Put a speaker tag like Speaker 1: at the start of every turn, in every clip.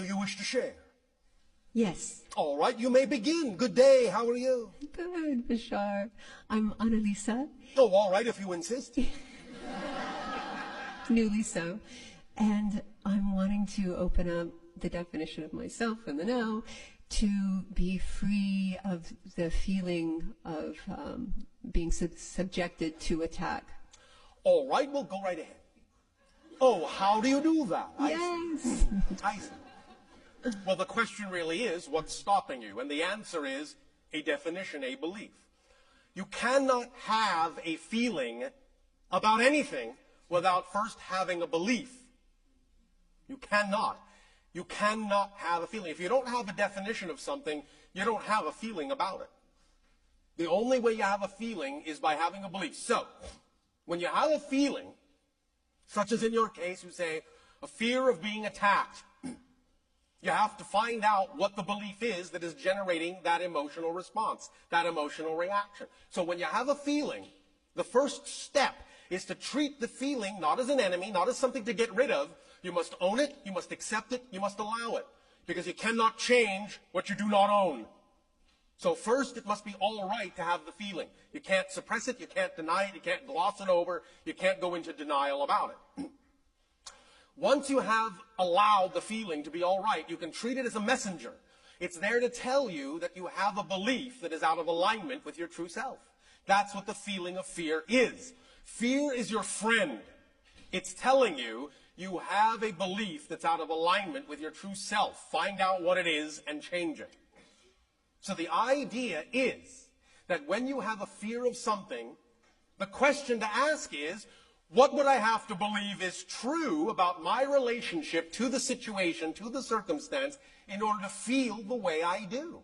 Speaker 1: Do you wish to share?
Speaker 2: Yes.
Speaker 1: All right, you may begin. Good day. How are you?
Speaker 2: Good, Bashar. I'm Annalisa,
Speaker 1: Oh, all right, if you insist.
Speaker 2: newly so, and I'm wanting to open up the definition of myself in the now to be free of the feeling of being subjected to attack.
Speaker 1: All right, we'll go right ahead. Oh, how do you do that?
Speaker 2: Yes.
Speaker 1: I see. Well, the question really is, what's stopping you? And the answer is a definition, a belief. You cannot have a feeling about anything without first having a belief. You cannot. You cannot have a feeling. If you don't have a definition of something, you don't have a feeling about it. The only way you have a feeling is by having a belief. So, when you have a feeling, such as in your case, you say, a fear of being attacked, you have to find out what the belief is that is generating that emotional response, that emotional reaction. So when you have a feeling, the first step is to treat the feeling not as an enemy, not as something to get rid of. You must own it, you must accept it, you must allow it. Because you cannot change what you do not own. So first, it must be all right to have the feeling. You can't suppress it, you can't deny it, you can't gloss it over, you can't go into denial about it. Once you have allowed the feeling to be all right, you can treat it as a messenger. It's there to tell you that you have a belief that is out of alignment with your true self. That's what the feeling of fear is. Fear is your friend. It's telling you you have a belief that's out of alignment with your true self. Find out what it is and change it. So the idea is that when you have a fear of something, the question to ask is, what would I have to believe is true about my relationship to the situation, to the circumstance, in order to feel the way I do?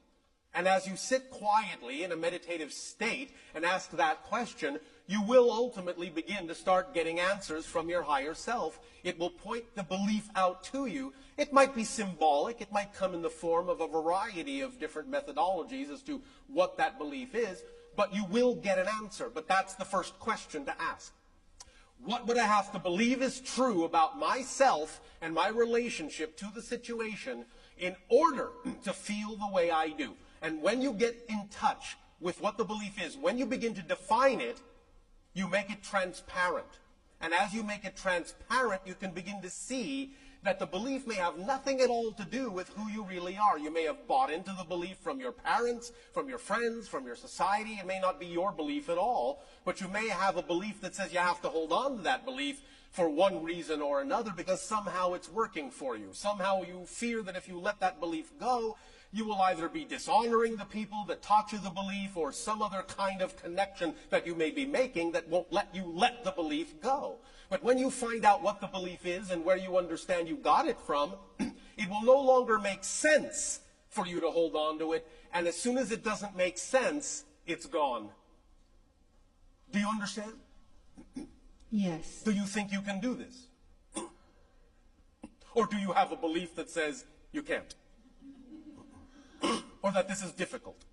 Speaker 1: And as you sit quietly in a meditative state and ask that question, you will ultimately begin to start getting answers from your higher self. It will point the belief out to you. It might be symbolic. It might come in the form of a variety of different methodologies as to what that belief is, but you will get an answer. But that's the first question to ask. What would I have to believe is true about myself and my relationship to the situation in order to feel the way I do? And when you get in touch with what the belief is, when you begin to define it, you make it transparent. And as you make it transparent, you can begin to see that the belief may have nothing at all to do with who you really are. You may have bought into the belief from your parents, from your friends, from your society. It may not be your belief at all, but you may have a belief that says you have to hold on to that belief for one reason or another because somehow it's working for you. Somehow you fear that if you let that belief go, you will either be dishonoring the people that taught you the belief or some other kind of connection that you may be making that won't let you let the belief go. But when you find out what the belief is and where you understand you got it from, it will no longer make sense for you to hold on to it. And as soon as it doesn't make sense, it's gone. Do you understand?
Speaker 2: Yes.
Speaker 1: Do you think you can do this? Or do you have a belief that says you can't? Or that this is difficult?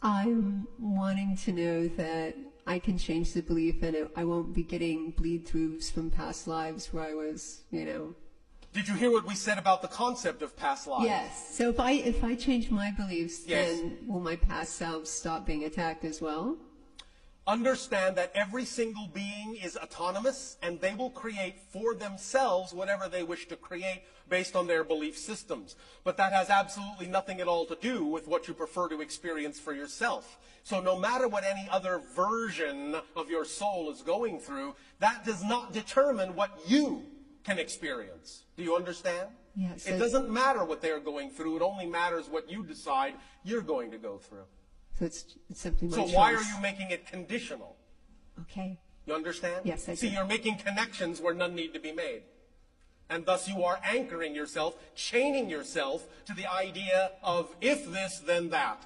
Speaker 2: I'm wanting to know that I can change the belief and I won't be getting bleed-throughs from past lives where I was,
Speaker 1: Did you hear what we said about the concept of past lives?
Speaker 2: Yes. So if I change my beliefs,
Speaker 1: Yes.
Speaker 2: then will my past selves stop being attacked as well?
Speaker 1: Understand that every single being is autonomous and they will create for themselves whatever they wish to create based on their belief systems. But that has absolutely nothing at all to do with what you prefer to experience for yourself. So no matter what any other version of your soul is going through, that does not determine what you can experience. Do you understand?
Speaker 2: Yes.
Speaker 1: It doesn't matter what they're going through. It only matters what you decide you're going to go through.
Speaker 2: So it's simply my choice.
Speaker 1: So why are you making it conditional?
Speaker 2: Okay.
Speaker 1: You understand?
Speaker 2: Yes, I do.
Speaker 1: See, you're making connections where none need to be made. And thus you are anchoring yourself, chaining yourself to the idea of if this, then that.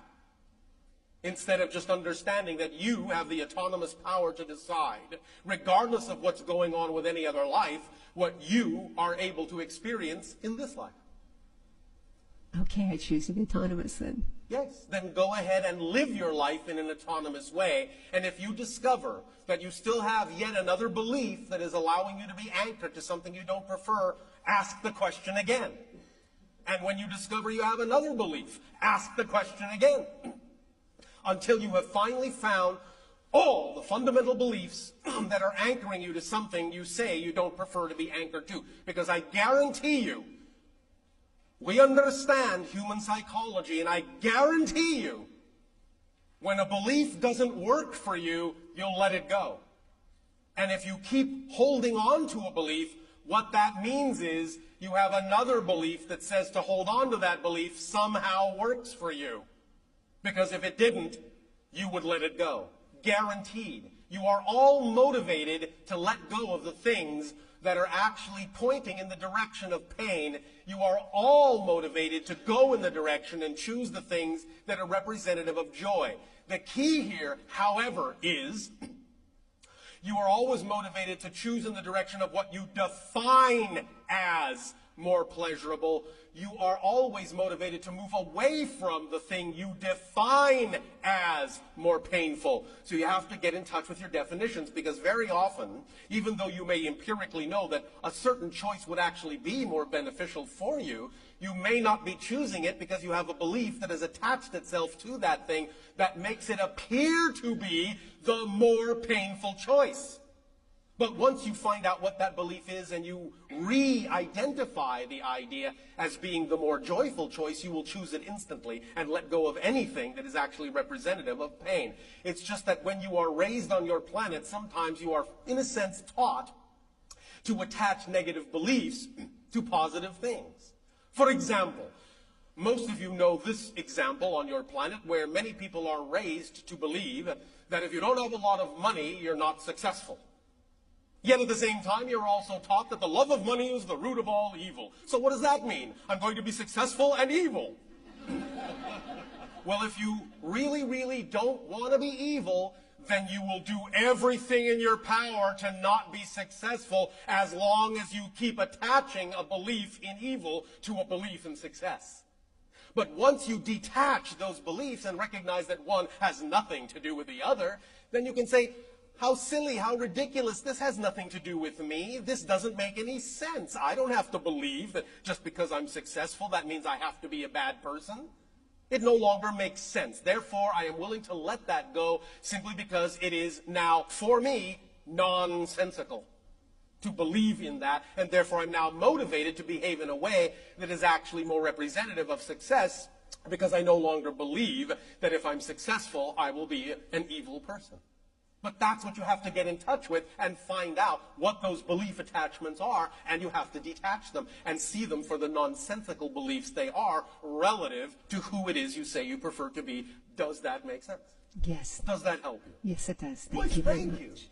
Speaker 1: Instead of just understanding that you have the autonomous power to decide, regardless of what's going on with any other life, what you are able to experience in this life.
Speaker 2: Okay, I choose to be autonomous then.
Speaker 1: Yes, then go ahead and live your life in an autonomous way. And if you discover that you still have yet another belief that is allowing you to be anchored to something you don't prefer, ask the question again. And when you discover you have another belief, ask the question again. Until you have finally found all the fundamental beliefs that are anchoring you to something you say you don't prefer to be anchored to. Because I guarantee you, we understand human psychology, and I guarantee you, when a belief doesn't work for you, you'll let it go. And if you keep holding on to a belief, what that means is you have another belief that says to hold on to that belief somehow works for you. Because if it didn't, you would let it go. Guaranteed. You are all motivated to let go of the things that are actually pointing in the direction of pain. You are all motivated to go in the direction and choose the things that are representative of joy. The key here, however, is you are always motivated to choose in the direction of what you define as more pleasurable. You are always motivated to move away from the thing you define as more painful. So you have to get in touch with your definitions, because very often, even though you may empirically know that a certain choice would actually be more beneficial for you, you may not be choosing it because you have a belief that has attached itself to that thing that makes it appear to be the more painful choice. But once you find out what that belief is and you re-identify the idea as being the more joyful choice, you will choose it instantly and let go of anything that is actually representative of pain. It's just that when you are raised on your planet, sometimes you are, in a sense, taught to attach negative beliefs to positive things. For example, most of you know this example on your planet where many people are raised to believe that if you don't have a lot of money, you're not successful. Yet at the same time, you're also taught that the love of money is the root of all evil. So what does that mean? I'm going to be successful and evil. Well, if you really, really don't want to be evil, then you will do everything in your power to not be successful as long as you keep attaching a belief in evil to a belief in success. But once you detach those beliefs and recognize that one has nothing to do with the other, then you can say, how silly, how ridiculous, this has nothing to do with me. This doesn't make any sense. I don't have to believe that just because I'm successful, that means I have to be a bad person. It no longer makes sense. Therefore, I am willing to let that go simply because it is now, for me, nonsensical to believe in that, and therefore I'm now motivated to behave in a way that is actually more representative of success, because I no longer believe that if I'm successful, I will be an evil person. But that's what you have to get in touch with and find out what those belief attachments are, and you have to detach them and see them for the nonsensical beliefs they are relative to who it is you say you prefer to be. Does that make sense?
Speaker 2: Yes.
Speaker 1: Does that help you?
Speaker 2: Yes, it does. Thank you very much.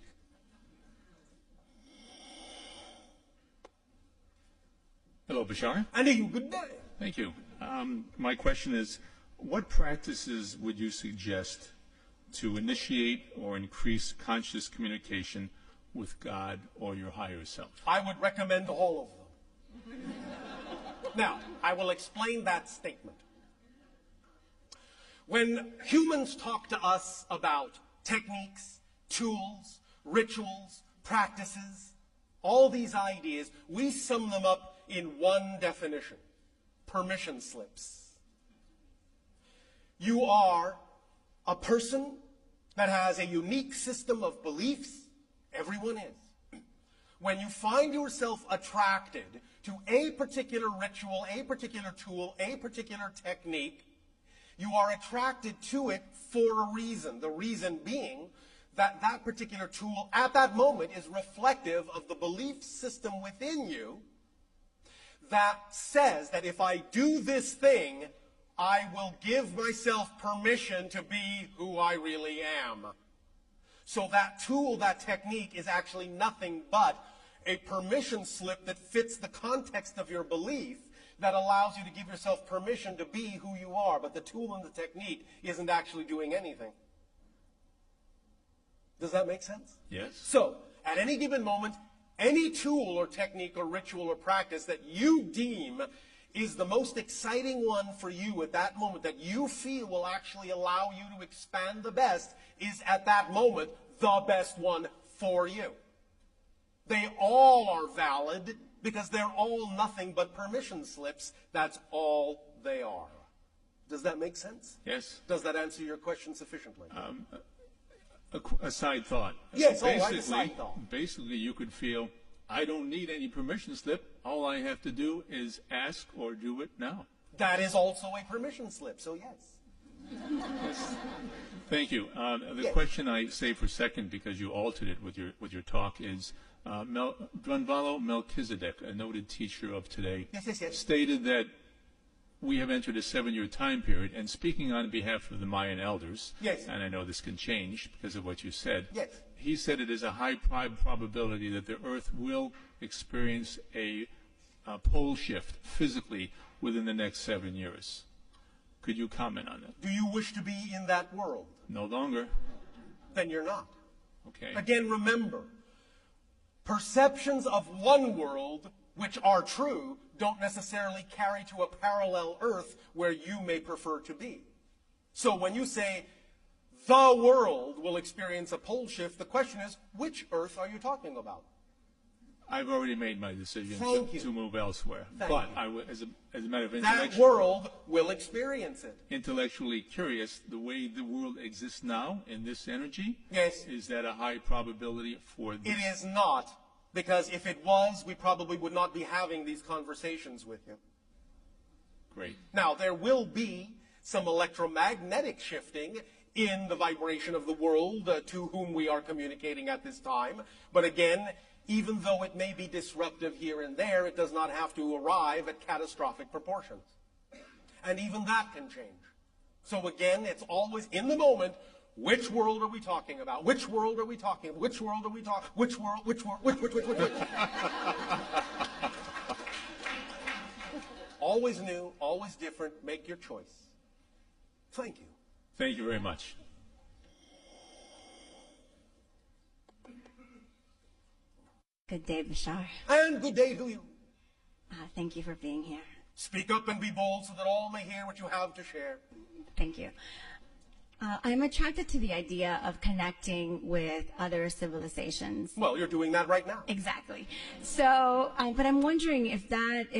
Speaker 3: Hello, Bashar.
Speaker 1: And you, good day.
Speaker 3: Thank you. My question is, what practices would you suggest to initiate or increase conscious communication with God or your higher self?
Speaker 1: I would recommend all of them. Now, I will explain that statement. When humans talk to us about techniques, tools, rituals, practices, all these ideas, we sum them up in one definition: permission slips. You are a person that has a unique system of beliefs. Everyone is. When you find yourself attracted to a particular ritual, a particular tool, a particular technique, you are attracted to it for a reason. The reason being that that particular tool at that moment is reflective of the belief system within you that says that if I do this thing, I will give myself permission to be who I really am. So that tool, that technique, is actually nothing but a permission slip that fits the context of your belief, that allows you to give yourself permission to be who you are. But the tool and the technique isn't actually doing anything. Does that make sense?
Speaker 3: Yes.
Speaker 1: So, at any given moment, any tool or technique or ritual or practice that you deem is the most exciting one for you at that moment, that you feel will actually allow you to expand the best, is at that moment the best one for you. They all are valid because they're all nothing but permission slips. That's all they are. Does that make sense?
Speaker 3: Yes.
Speaker 1: Does that answer your question sufficiently?
Speaker 3: A side thought.
Speaker 1: Yes, all right, a side thought.
Speaker 3: Basically, you could feel, I don't need any permission slip. All I have to do is ask or do it now.
Speaker 1: That is also a permission slip, so yes.
Speaker 3: Yes. Thank you. The
Speaker 1: Yes.
Speaker 3: question I saved for second, because you altered it with your talk, is Drunvalo Melchizedek, a noted teacher of today,
Speaker 1: Yes.
Speaker 3: stated that we have entered a 7-year time period, and speaking on behalf of the Mayan elders,
Speaker 1: Yes.
Speaker 3: and I know this can change because of what you said,
Speaker 1: Yes.
Speaker 3: he said it is a high probability that the Earth will experience a pole shift physically within the next 7 years. Could you comment on that?
Speaker 1: Do you wish to be in that world?
Speaker 3: No longer.
Speaker 1: Then you're not.
Speaker 3: Okay.
Speaker 1: Again, remember, perceptions of one world, which are true, don't necessarily carry to a parallel Earth where you may prefer to be. So when you say, the world will experience a pole shift, the question is, which Earth are you talking about?
Speaker 3: I've already made my decision to move elsewhere.
Speaker 1: Thank
Speaker 3: but
Speaker 1: you.
Speaker 3: As a matter of
Speaker 1: That world will experience it.
Speaker 3: intellectually curious, the way the world exists now in this energy,
Speaker 1: Yes.
Speaker 3: is that a high probability for this?
Speaker 1: It is not, because if it was, we probably would not be having these conversations with you.
Speaker 3: Great.
Speaker 1: Now, there will be some electromagnetic shifting in the vibration of the world to whom we are communicating at this time. But again, even though it may be disruptive here and there, it does not have to arrive at catastrophic proportions. And even that can change. So again, it's always in the moment, which world are we talking about? Which world are we talking about? Which world are we talking? Which world? Which? Always new, always different. Make your choice. Thank you.
Speaker 3: Thank you very much.
Speaker 4: Good day, Bashar.
Speaker 1: And good day to you.
Speaker 4: Thank you for being here.
Speaker 1: Speak up and be bold so that all may hear what you have to share.
Speaker 4: Thank you. I'm attracted to the idea of connecting with other civilizations.
Speaker 1: Well, you're doing that right now.
Speaker 4: Exactly. So, but I'm wondering if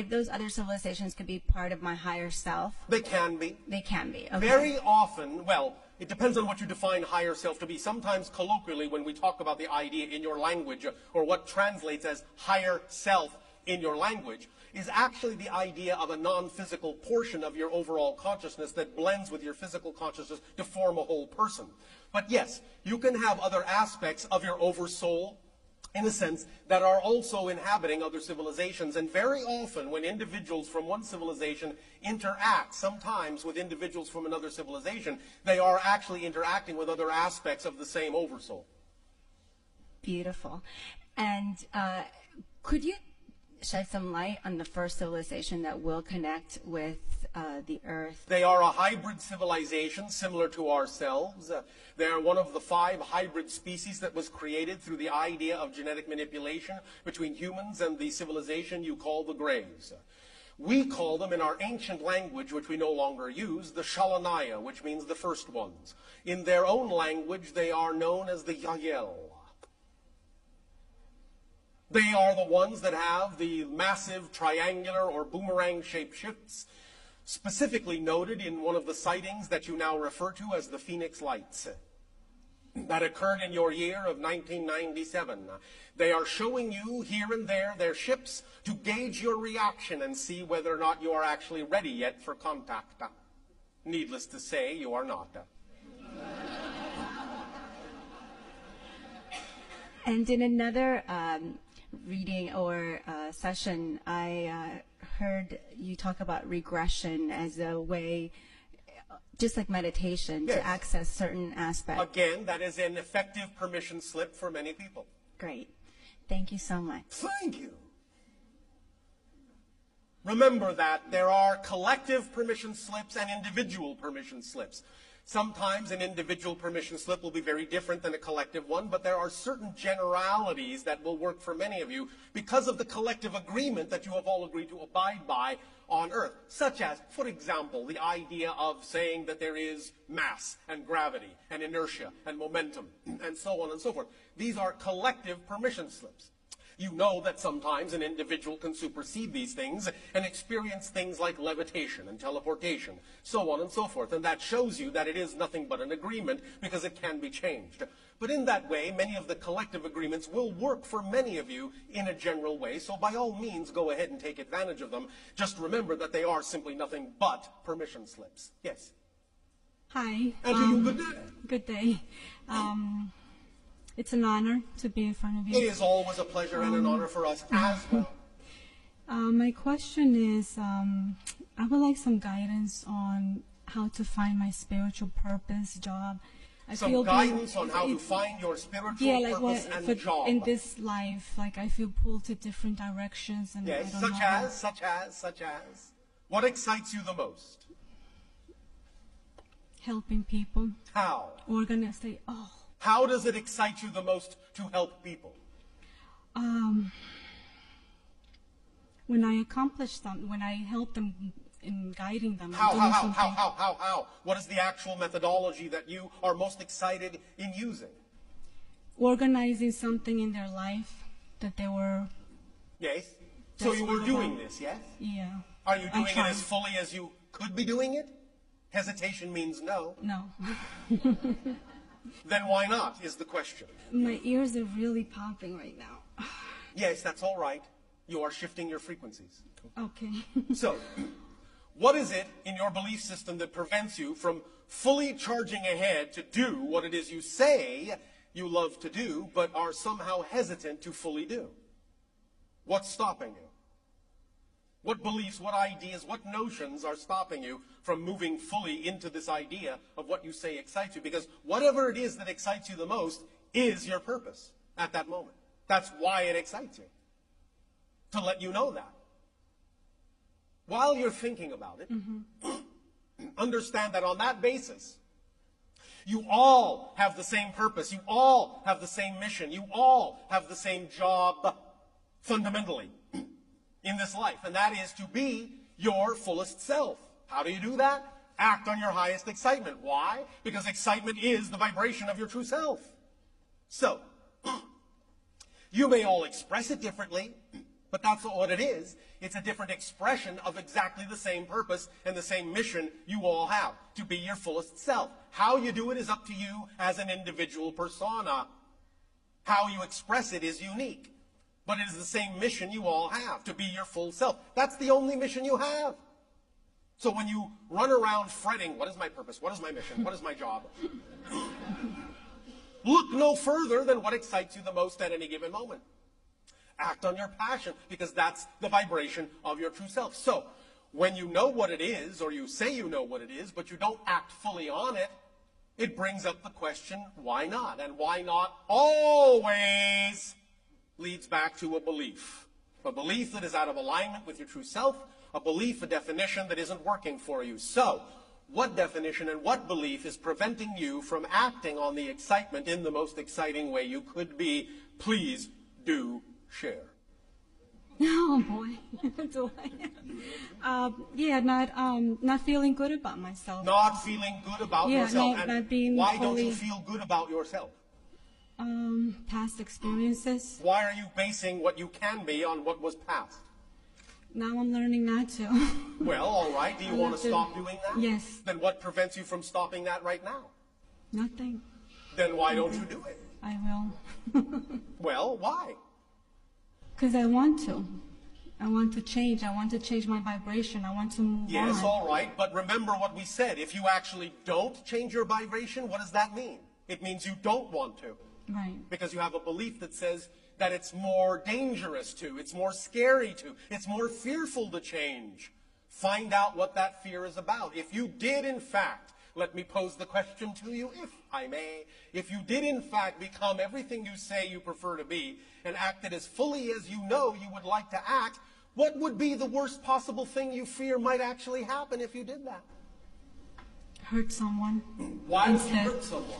Speaker 4: those other civilizations could be part of my higher self.
Speaker 1: They can be.
Speaker 4: They can be. Okay.
Speaker 1: Very often, well, it depends on what you define higher self to be. Sometimes colloquially, when we talk about the idea in your language, or what translates as higher self in your language, is actually the idea of a non-physical portion of your overall consciousness that blends with your physical consciousness to form a whole person. But yes, you can have other aspects of your oversoul, in a sense, that are also inhabiting other civilizations. And very often when individuals from one civilization interact, sometimes with individuals from another civilization, they are actually interacting with other aspects of the same oversoul.
Speaker 4: Beautiful. And could you shed some light on the first civilization that will connect with the Earth?
Speaker 1: They are a hybrid civilization similar to ourselves. They are one of the 5 hybrid species that was created through the idea of genetic manipulation between humans and the civilization you call the Greys. We call them in our ancient language, which we no longer use, the Shalanaya, which means the first ones. In their own language, they are known as the Yael. They are the ones that have the massive triangular or boomerang-shaped ships, specifically noted in one of the sightings that you now refer to as the Phoenix Lights, that occurred in your year of 1997. They are showing you here and there their ships to gauge your reaction and see whether or not you are actually ready yet for contact. Needless to say, you are not.
Speaker 4: And in another reading or session, I heard you talk about regression as a way, just like meditation,
Speaker 1: Yes.
Speaker 4: to access certain aspects.
Speaker 1: Again, that is an effective permission slip for many people.
Speaker 4: Great. Thank you so much.
Speaker 1: Thank you. Remember that there are collective permission slips and individual permission slips. Sometimes an individual permission slip will be very different than a collective one, but there are certain generalities that will work for many of you because of the collective agreement that you have all agreed to abide by on Earth, such as, for example, the idea of saying that there is mass and gravity and inertia and momentum and so on and so forth. These are collective permission slips. You know that sometimes an individual can supersede these things and experience things like levitation and teleportation, so on and so forth. And that shows you that it is nothing but an agreement because it can be changed. But in that way, many of the collective agreements will work for many of you in a general way. So by all means, go ahead and take advantage of them. Just remember that they are simply nothing but permission slips. Yes?
Speaker 5: Hi.
Speaker 1: And to you, good day.
Speaker 5: Good day. It's an honor to be in front of you.
Speaker 1: It is always a pleasure and an honor for us as well.
Speaker 5: My question is, I would like some guidance on how to find my spiritual purpose, job. I
Speaker 1: Some
Speaker 5: feel
Speaker 1: guidance on how to find your spiritual purpose and job.
Speaker 5: in this life, like I feel pulled to different directions, and
Speaker 1: Yes,
Speaker 5: I don't know.
Speaker 1: such as. What excites you the most?
Speaker 5: Helping people,
Speaker 1: How?
Speaker 5: organizing.
Speaker 1: How does it excite you the most to help people?
Speaker 5: When I accomplish something, when I help them in guiding them.
Speaker 1: How?
Speaker 5: doing something.
Speaker 1: What is the actual methodology that you are most excited in using?
Speaker 5: Organizing something in their life that they were.
Speaker 1: Yes? So
Speaker 5: That's
Speaker 1: you were
Speaker 5: what
Speaker 1: doing
Speaker 5: about-
Speaker 1: this, yes?
Speaker 5: Yeah.
Speaker 1: Are you doing it
Speaker 5: trying.
Speaker 1: as fully as you could be doing it? Hesitation means no.
Speaker 5: No.
Speaker 1: Then why not, is the question.
Speaker 5: My ears are really popping right now.
Speaker 1: Yes, that's all right. You are shifting your frequencies.
Speaker 5: Okay.
Speaker 1: So, what is it in your belief system that prevents you from fully charging ahead to do what it is you say you love to do, but are somehow hesitant to fully do? What's stopping you? What beliefs, what ideas, what notions are stopping you from moving fully into this idea of what you say excites you? Because whatever it is that excites you the most is your purpose at that moment. That's why it excites you. To let you know that. While you're thinking about it, understand that on that basis, you all have the same purpose. You all have the same mission. You all have the same job, fundamentally, in this life. And that is to be your fullest self. How do you do that? Act on your highest excitement. Why? Because excitement is the vibration of your true self. So, you may all express it differently, but that's not what it is. It's a different expression of exactly the same purpose and the same mission you all have, to be your fullest self. How you do it is up to you as an individual persona. How you express it is unique. But it is the same mission you all have, to be your full self. That's the only mission you have. So when you run around fretting, what is my purpose? What is my mission? What is my job? Look no further than what excites you the most at any given moment. Act on your passion, because that's the vibration of your true self. So, when you know what it is, or you say you know what it is, but you don't act fully on it, it brings up the question, why not? And why not always leads back to a belief. A belief that is out of alignment with your true self, a belief, a definition that isn't working for you. So, what definition and what belief is preventing you from acting on the excitement in the most exciting way you could be? Please do share.
Speaker 5: Oh boy. Do I? Not feeling good about myself.
Speaker 1: Not feeling good about yourself.
Speaker 5: Not being
Speaker 1: why don't you
Speaker 5: fully-
Speaker 1: feel good about yourself?
Speaker 5: Past experiences.
Speaker 1: Why are you basing what you can be on what was past?
Speaker 5: Now I'm learning not to.
Speaker 1: Well, all right. Do you want to stop doing that?
Speaker 5: Yes.
Speaker 1: Then what prevents you from stopping that right now?
Speaker 5: Nothing.
Speaker 1: Then why don't you do it?
Speaker 5: I will.
Speaker 1: Well, why?
Speaker 5: Because I want to. I want to change. I want to change my vibration. I want to move
Speaker 1: Yes,
Speaker 5: on.
Speaker 1: all right. But remember what we said. If you actually don't change your vibration, what does that mean? It means you don't want to.
Speaker 5: Right.
Speaker 1: Because you have a belief that says that it's more dangerous to, it's more scary to, it's more fearful to change. Find out what that fear is about. If you did, in fact, let me pose the question to you, if I may, if you did, in fact, become everything you say you prefer to be and acted as fully as you know you would like to act, what would be the worst possible thing you fear might actually happen if you did that?
Speaker 5: Hurt someone.
Speaker 1: Why would you
Speaker 5: Instead.
Speaker 1: hurt someone?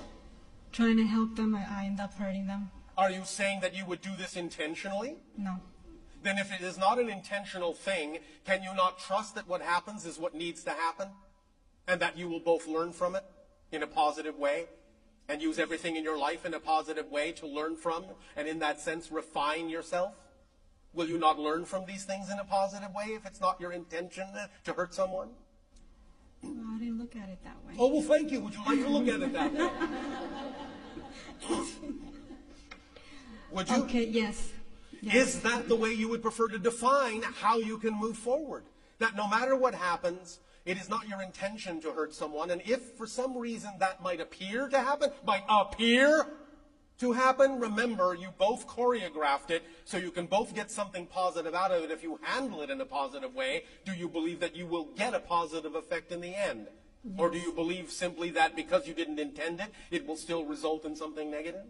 Speaker 5: Trying to help them, I end up hurting them.
Speaker 1: Are you saying that you would do this intentionally?
Speaker 5: No.
Speaker 1: Then if it is not an intentional thing, can you not trust that what happens is what needs to happen? And that you will both learn from it in a positive way? And use everything in your life in a positive way to learn from, and in that sense refine yourself? Will you not learn from these things in a positive way if it's not your intention to hurt someone?
Speaker 5: Well, I didn't look at it that way.
Speaker 1: Oh, well, thank you. Would you like to look at it that way? Would you?
Speaker 5: Okay, yes. Yes.
Speaker 1: Is that the way you would prefer to define how you can move forward? That no matter what happens, it is not your intention to hurt someone, and if for some reason that might appear to happen, remember, you both choreographed it, so you can both get something positive out of it. If you handle it in a positive way, do you believe that you will get a positive effect in the end? Yes. Or do you believe simply that because you didn't intend it, it will still result in something negative?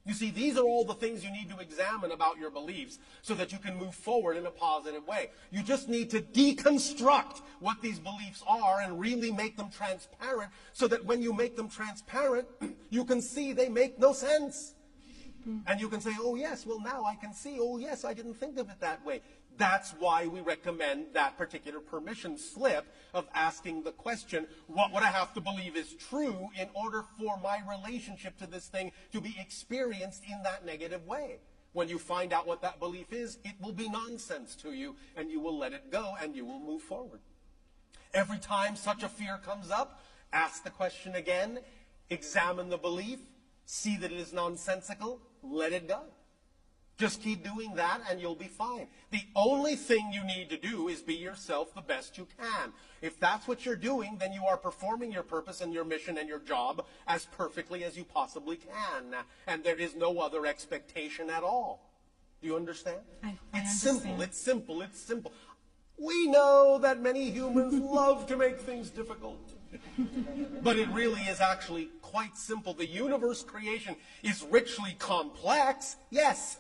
Speaker 1: You see, these are all the things you need to examine about your beliefs so that you can move forward in a positive way. You just need to deconstruct what these beliefs are and really make them transparent so that when you make them transparent, you can see they make no sense. And you can say, oh yes, well now I can see, oh yes, I didn't think of it that way. That's why we recommend that particular permission slip of asking the question, what would I have to believe is true in order for my relationship to this thing to be experienced in that negative way? When you find out what that belief is, it will be nonsense to you, and you will let it go, and you will move forward. Every time such a fear comes up, ask the question again, examine the belief, see that it is nonsensical, let it go. Just keep doing that and you'll be fine. The only thing you need to do is be yourself the best you can. If that's what you're doing, then you are performing your purpose and your mission and your job as perfectly as you possibly can. And there is no other expectation at all. Do you understand?
Speaker 5: I
Speaker 1: it's
Speaker 5: understand.
Speaker 1: simple, it's simple, it's simple. We know that many humans love to make things difficult. But it really is actually quite simple. The universe creation is richly complex, yes,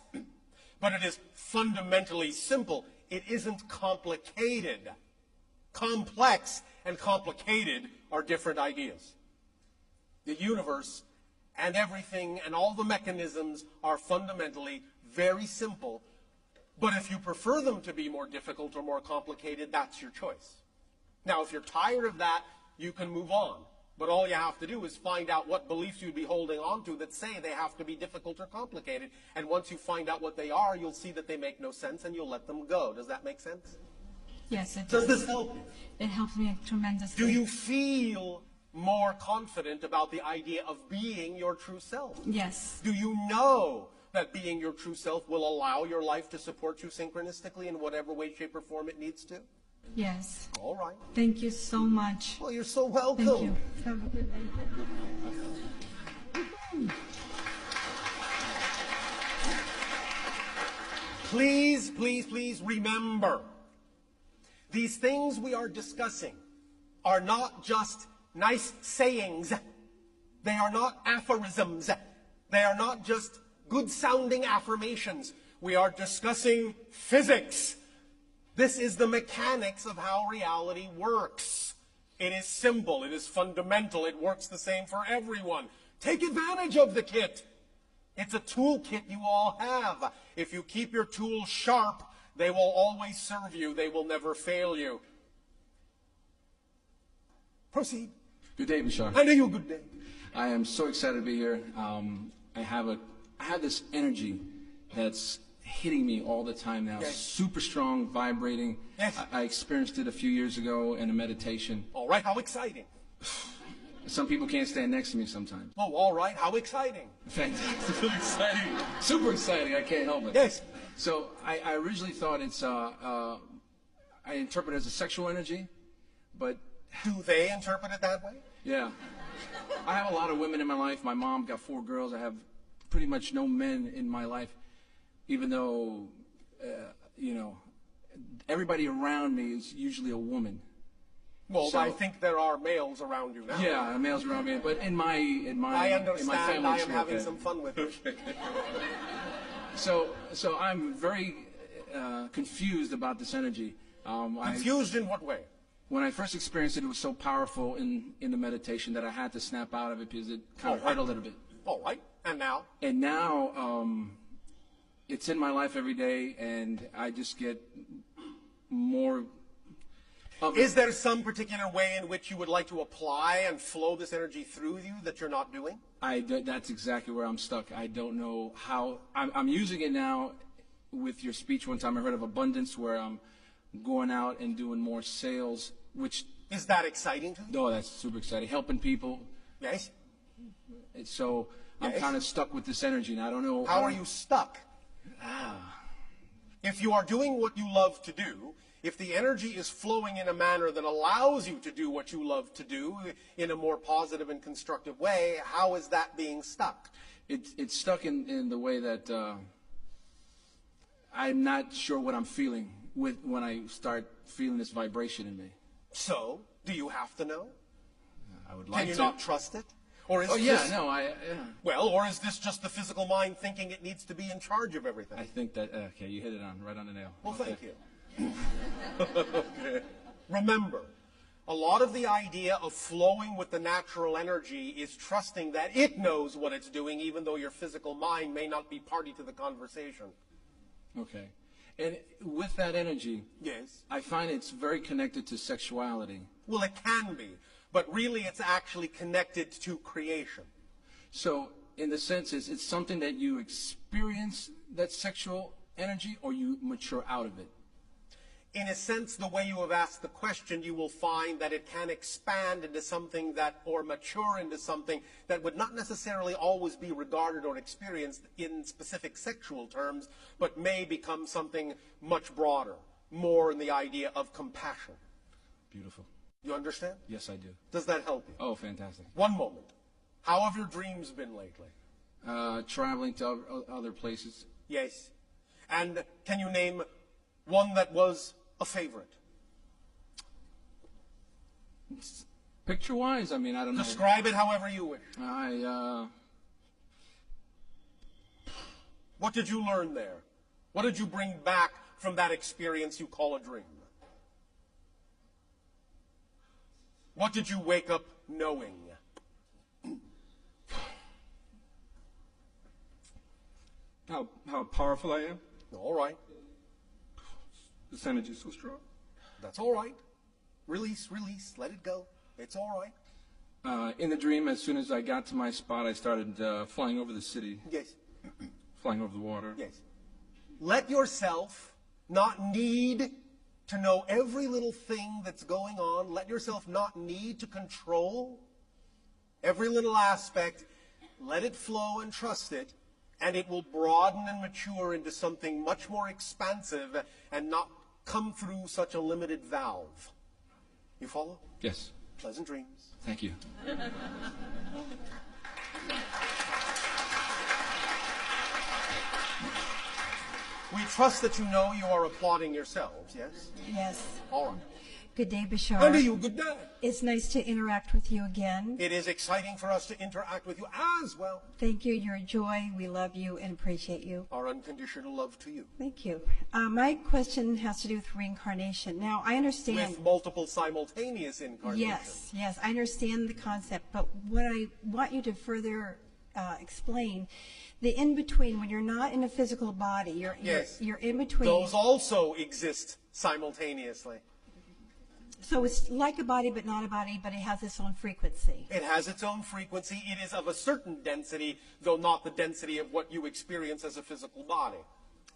Speaker 1: but it is fundamentally simple. It isn't complicated. Complex and complicated are different ideas. The universe and everything and all the mechanisms are fundamentally very simple, but if you prefer them to be more difficult or more complicated, that's your choice. Now, if you're tired of that, you can move on. But all you have to do is find out what beliefs you'd be holding on to that say they have to be difficult or complicated. And once you find out what they are, you'll see that they make no sense and you'll let them go. Does that make sense?
Speaker 5: Yes, it
Speaker 1: Does
Speaker 5: does.
Speaker 1: this help you?
Speaker 5: It helps me tremendously.
Speaker 1: Do you feel more confident about the idea of being your true self?
Speaker 5: Yes.
Speaker 1: Do you know that being your true self will allow your life to support you synchronistically in whatever way, shape, or form it needs to?
Speaker 5: Yes.
Speaker 1: All right.
Speaker 5: Thank you so much.
Speaker 1: Well, you're so welcome.
Speaker 5: Thank you. Have a good day.
Speaker 1: Please, please, please remember, these things we are discussing are not just nice sayings. They are not aphorisms. They are not just good-sounding affirmations. We are discussing physics. This is the mechanics of how reality works. It is simple. It is fundamental. It works the same for everyone. Take advantage of the kit. It's a toolkit you all have. If you keep your tools sharp, they will always serve you. They will never fail you. Proceed.
Speaker 6: Good day, Bashar.
Speaker 1: And you good day.
Speaker 6: I am so excited to be here. I have this energy that's hitting me all the time now.
Speaker 1: Yes.
Speaker 6: Super strong, vibrating.
Speaker 1: Yes.
Speaker 6: I experienced it a few years ago in a meditation.
Speaker 1: All right, how exciting.
Speaker 6: Some people can't stand next to me sometimes.
Speaker 1: Oh, all right, how exciting.
Speaker 6: Fantastic. Really exciting. Super exciting. I can't help it.
Speaker 1: Yes.
Speaker 6: So I originally thought it's, I interpret it as a sexual energy, but
Speaker 1: Do they interpret it that way?
Speaker 6: yeah. I have a lot of women in my life. My mom got 4 girls. I have pretty much no men in my life, even though, everybody around me is usually a woman.
Speaker 1: Well,
Speaker 6: So-
Speaker 1: I think there are males around you now.
Speaker 6: Yeah, males around me, but in my
Speaker 1: I
Speaker 6: in my
Speaker 1: understand.
Speaker 6: family,
Speaker 1: I
Speaker 6: it's
Speaker 1: am having
Speaker 6: okay.
Speaker 1: some fun with it.
Speaker 6: So I'm very confused about this energy.
Speaker 1: Confused in what way?
Speaker 6: When I first experienced it, it was so powerful in the meditation that I had to snap out of it because it kind of hurt a little bit.
Speaker 1: All right, and now?
Speaker 6: And now it's in my life every day, and I just get more of it.
Speaker 1: Is there some particular way in which you would like to apply and flow this energy through you that you're not doing?
Speaker 6: That's exactly where I'm stuck. I don't know how. I'm using it now with your speech one time. I heard of abundance, where I'm going out and doing more sales, which...
Speaker 1: Is that exciting to you?
Speaker 6: Oh, that's super exciting. Helping people.
Speaker 1: Yes.
Speaker 6: So I'm
Speaker 1: Yes.
Speaker 6: kind of stuck with this energy, and I don't know...
Speaker 1: How are you stuck? If you are doing what you love to do, if the energy is flowing in a manner that allows you to do what you love to do in a more positive and constructive way, how is that being stuck?
Speaker 6: It's stuck in the way that I'm not sure what I'm feeling when I start feeling this vibration in me.
Speaker 1: So, do you have to know?
Speaker 6: I would like
Speaker 1: Can you
Speaker 6: to.
Speaker 1: not trust it? Or is
Speaker 6: Oh, yeah,
Speaker 1: this,
Speaker 6: no,
Speaker 1: Well, or is this just the physical mind thinking it needs to be in charge of everything?
Speaker 6: I think that, okay, you hit it right on the nail.
Speaker 1: Well,
Speaker 6: Okay.
Speaker 1: thank you. Okay. Remember, a lot of the idea of flowing with the natural energy is trusting that it knows what it's doing, even though your physical mind may not be party to the conversation.
Speaker 6: Okay. And with that energy,
Speaker 1: Yes.
Speaker 6: I find it's very connected to sexuality.
Speaker 1: Well, it can be, but really it's actually connected to creation.
Speaker 6: So, in the sense, it's something that you experience, that sexual energy, or you mature out of it.
Speaker 1: In a sense, the way you have asked the question, you will find that it can expand into something that, or mature into something that would not necessarily always be regarded or experienced in specific sexual terms, but may become something much broader, more in the idea of compassion.
Speaker 6: Beautiful.
Speaker 1: You understand?
Speaker 6: Yes, I do.
Speaker 1: Does that help you?
Speaker 6: Oh, fantastic.
Speaker 1: One moment. How have your dreams been lately?
Speaker 6: Traveling to other places.
Speaker 1: Yes. And can you name one that was a favorite?
Speaker 6: Picture-wise, I mean, I don't know.
Speaker 1: Describe it however you wish. What did you learn there? What did you bring back from that experience you call a dream? What did you wake up knowing?
Speaker 7: How powerful I am?
Speaker 1: All right.
Speaker 7: This energy is so strong.
Speaker 1: That's all right. Release, release. Let it go. It's all right.
Speaker 6: In the dream, as soon as I got to my spot, I started flying over the city,
Speaker 1: Yes.
Speaker 6: flying over the water.
Speaker 1: Yes. Let yourself not need to know every little thing that's going on. Let yourself not need to control every little aspect. Let it flow and trust it, and it will broaden and mature into something much more expansive and not come through such a limited valve. You follow?
Speaker 6: Yes.
Speaker 1: Pleasant dreams.
Speaker 6: Thank you.
Speaker 1: We trust that you know you are applauding yourselves, yes?
Speaker 8: Yes.
Speaker 1: All right.
Speaker 8: Good day, Bashar.
Speaker 1: And to you, good day.
Speaker 8: It's nice to interact with you again.
Speaker 1: It is exciting for us to interact with you as well.
Speaker 8: Thank you. You're a joy. We love you and appreciate you.
Speaker 1: Our unconditional love to you.
Speaker 8: Thank you. My question has to do with reincarnation. Now, I understand.
Speaker 1: With multiple simultaneous incarnations.
Speaker 8: Yes, I understand the concept, but what I want you to further explain, the in-between, when you're not in a physical body, you're in between.
Speaker 1: Those also exist simultaneously.
Speaker 8: So it's like a body but not a body, but it has its own frequency.
Speaker 1: It has its own frequency. It is of a certain density, though not the density of what you experience as a physical body.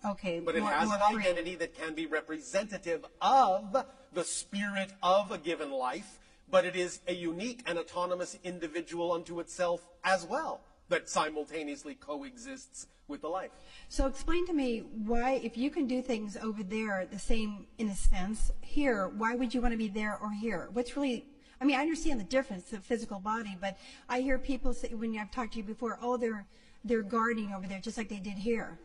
Speaker 8: Okay.
Speaker 1: But it has an
Speaker 8: free.
Speaker 1: identity that can be representative of the spirit of a given life, but it is a unique and autonomous individual unto itself as well, that simultaneously coexists with the life.
Speaker 8: So explain to me why, if you can do things over there the same in a sense, here, why would you want to be there or here? What's really, I mean, I understand the difference of physical body, but I hear people say, when I've talked to you before, oh, they're gardening over there just like they did here.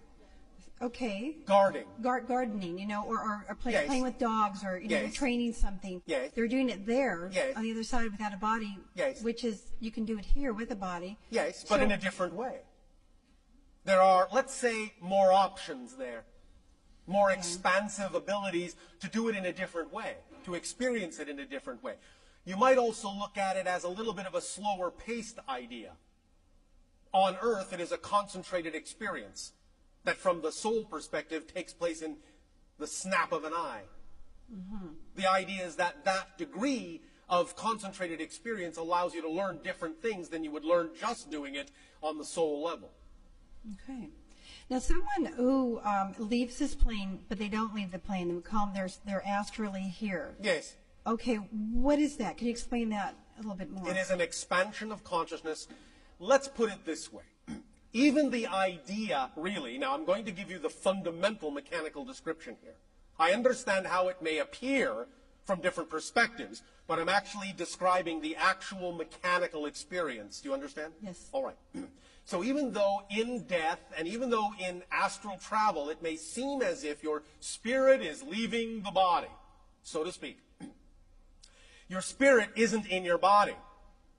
Speaker 8: Okay.
Speaker 1: Guarding.
Speaker 8: Gardening, you know, or
Speaker 1: Yes.
Speaker 8: playing with dogs, or you know,
Speaker 1: Yes.
Speaker 8: training something.
Speaker 1: Yes.
Speaker 8: They're doing it there
Speaker 1: Yes.
Speaker 8: on the other side without a body,
Speaker 1: Yes.
Speaker 8: which is, you can do it here with a body.
Speaker 1: Yes, but
Speaker 8: So-
Speaker 1: in a different way. There are, let's say, more options there, more expansive abilities to do it in a different way, to experience it in a different way. You might also look at it as a little bit of a slower paced idea. On Earth, it is a concentrated experience that from the soul perspective takes place in the snap of an eye. The idea is that that degree of concentrated experience allows you to learn different things than you would learn just doing it on the soul level.
Speaker 8: Okay. Now, someone who leaves this plane, but they don't leave the plane, we call them they're astrally here.
Speaker 1: Yes.
Speaker 8: Okay, what is that? Can you explain that a little bit more?
Speaker 1: It is an expansion of consciousness. Let's put it this way. Even the idea, really, now I'm going to give you the fundamental mechanical description here. I understand how it may appear from different perspectives, but I'm actually describing the actual mechanical experience. Do you understand?
Speaker 8: Yes.
Speaker 1: All right. So even though in death and even though in astral travel it may seem as if your spirit is leaving the body, so to speak, your spirit isn't in your body.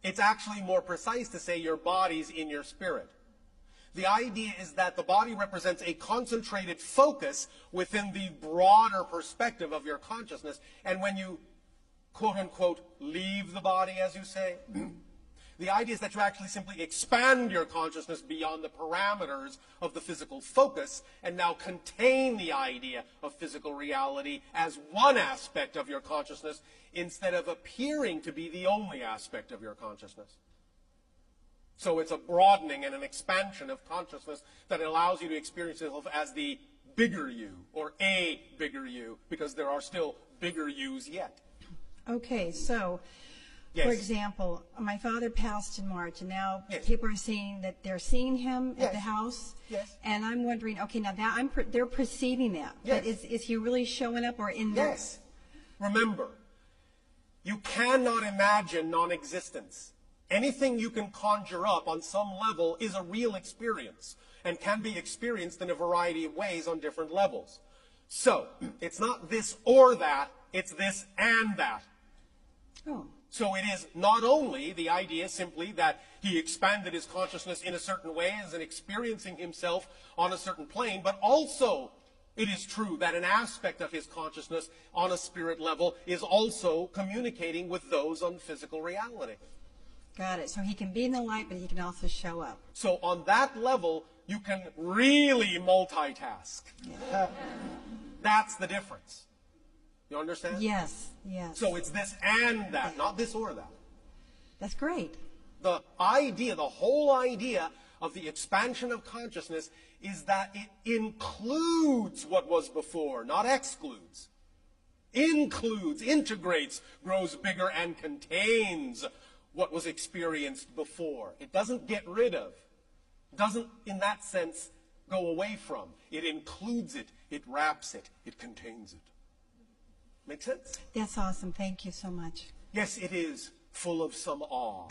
Speaker 1: It's actually more precise to say your body's in your spirit. The idea is that the body represents a concentrated focus within the broader perspective of your consciousness. And when you, quote unquote, leave the body, as you say, the idea is that you actually simply expand your consciousness beyond the parameters of the physical focus and now contain the idea of physical reality as one aspect of your consciousness instead of appearing to be the only aspect of your consciousness. So it's a broadening and an expansion of consciousness that allows you to experience yourself as the bigger you, or a bigger you, because there are still bigger yous yet.
Speaker 8: Okay, so,
Speaker 1: Yes.
Speaker 8: for example, my father passed in March, and now
Speaker 1: Yes.
Speaker 8: people are saying that they're seeing him at
Speaker 1: Yes.
Speaker 8: the house.
Speaker 1: Yes.
Speaker 8: And I'm wondering, okay, now that they're perceiving that.
Speaker 1: Yes.
Speaker 8: But is he really showing up or in there?
Speaker 1: Yes. Remember, you cannot imagine non-existence. Anything you can conjure up on some level is a real experience and can be experienced in a variety of ways on different levels. So, it's not this or that, it's this and that.
Speaker 8: Oh.
Speaker 1: So it is not only the idea simply that he expanded his consciousness in a certain way as in experiencing himself on a certain plane, but also it is true that an aspect of his consciousness on a spirit level is also communicating with those on physical reality.
Speaker 8: Got it. So he can be in the light, but he can also show up.
Speaker 1: So on that level, you can really multitask. That's the difference. You understand?
Speaker 8: Yes, yes.
Speaker 1: So it's this and that, not this or that.
Speaker 8: That's great.
Speaker 1: The idea, the whole idea of the expansion of consciousness is that it includes what was before, not excludes. Includes, integrates, grows bigger, and contains what was experienced before. It doesn't get rid of, doesn't, in that sense, go away from. It includes it, it wraps it, it contains it. Make sense?
Speaker 8: That's awesome. Thank you so much.
Speaker 1: Yes, it is full of some awe.